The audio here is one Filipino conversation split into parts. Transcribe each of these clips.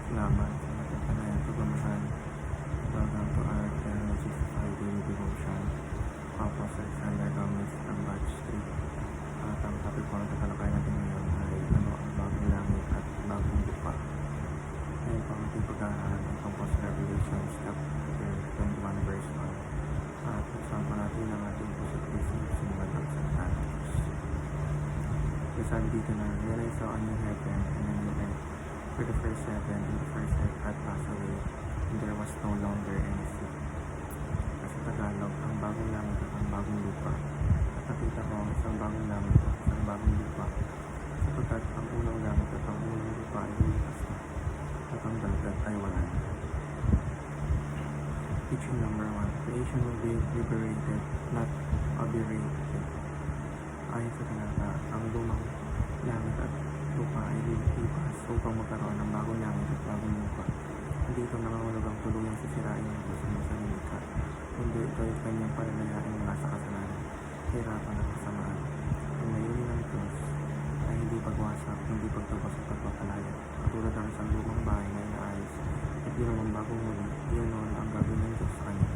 laman sa napapanayan pagmamahal hanggang to our 365 daily devotion. Ako po sa Alexander Gomez ng Batch 3. At ang topic po ng tatalakay natin ngayon ay ano ang bagong langit at bagong lupa. Ngayon po ang ating pag-aaral tungkol sa Revelations chapter 21 verse 1. At usapan po natin ang ating puso't isip sinulat ng salita ng Diyos. Sabi dito na, "Then I saw a new heaven and a new earth, for the first heaven and the first earth had passed away, and there was no longer any sea." Sa Tagalog, ang bagong langit at ang bagong lupa. At nakita ko ang isang bagong langit at isang bagong lupa, sapagkat ang unang langit at ang unang lupa ay lumipas na, at ang dagat ay wala na. Teaching number 1, creation will be liberated, not obliterated. Ayon sa talata, ang lumang langit at lupa ay lilipas upang magkaroon ng bagong langit at bagong lupa. Hindi ito nangangulugang tuluyang sisirain ng Diyos ang isang likha, kundi ito ay kanyang pananayain mula sa kasalanan, kahirapan at kasamaan. Ang layunin ng Diyos ay hindi pagwasak, hindi pagtubos at pagpapalaya. Katulad ng isang lumang bahay na inaayos at ginawang bagong muli, iyon noon ang gagawin ng Diyos sa kanya.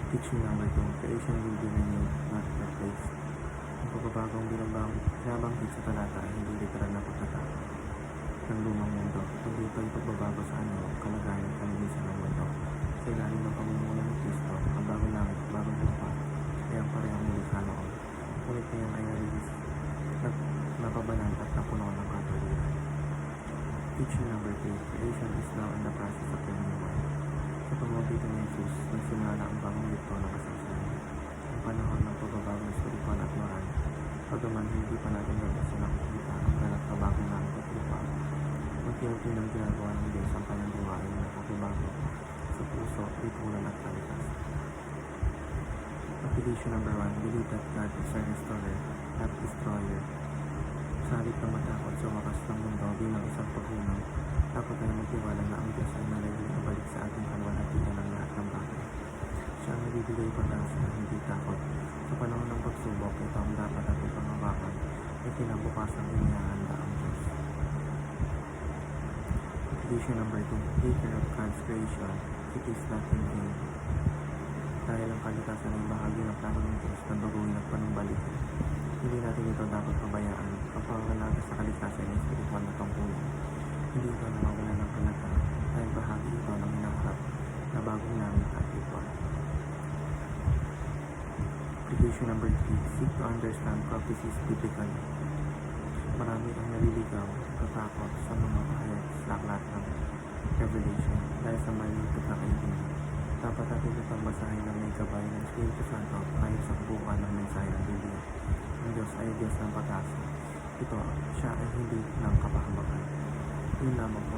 Teaching number 2, creation will be renewed, not replaced. Ang pagbabagong binabanggit sa talata ay hindi literal na pagkatapos ng lumang mundo, kundi ito ay pagbabago sa kalagayan at kalinisan ng mundo. Sa ilalim ng pamumuno ng Kristo, ang bagong langit at bagong lupa ay ang parehong nilikha noon. Ngunit ngayon ay napabalan at napuno ng katuluyan. Teaching number 3, creation is now in the process of renewal. Sa pamamagitan ng Jesus, nagsimula na ang bagong lito ng kasaysayan. Ang panahon ng pagbabagong espiritual at moral, pagkaman hindi pa natin gabasa nakikita ang ganap na bagong langit at lupa. Unti-unti nang ginagawa ng Diyos ang kanyang gawain na pagbabago sa puso, lipunan at kalikasan. Application number 1, believe that God is our restorer, not destroyer. Sa halip ng matakot sa wakas ng mundo bilang isang paghunaw, dapat tayo magtiwala na ang Diyos ay nalagay na balik sa ating kalwalhatian ng lahat ng bagay. Siya ang nagbibigay pag-asa, hindi takot. Sa panahon ng pagsubok, ito ang dapat ating panghawakan ay kinabukasan inihahanda ang Diyos. Application number 2, take care of God's creation, it is not in vain. Dahil ang kalikasan ay bahagi ng plano ng Diyos na baguhin at panumbalikin. Hindi natin ito dapat pabayaan. Ang pangangalaga sa kalikasan ay espiritual na tungkulin. Hindi ito nawawala ng halaga dahil bahagi ito ng hinaharap na bagong langit at lupa. Application number 3, seek to understand prophecies biblically. Marami ang naliligaw, katakot sa mga pahayag sa aklat ng Revelation dahil sa maling pagkakaintindi. Dapat natin itong basahin ng may gabay ng Espiritu Santo ayon sa kabuuan ng mensahe ng Biblia. Ang Diyos ay Diyos ng pag-asa. Siya ay hindi ng kapahamakan. Yun lamang po.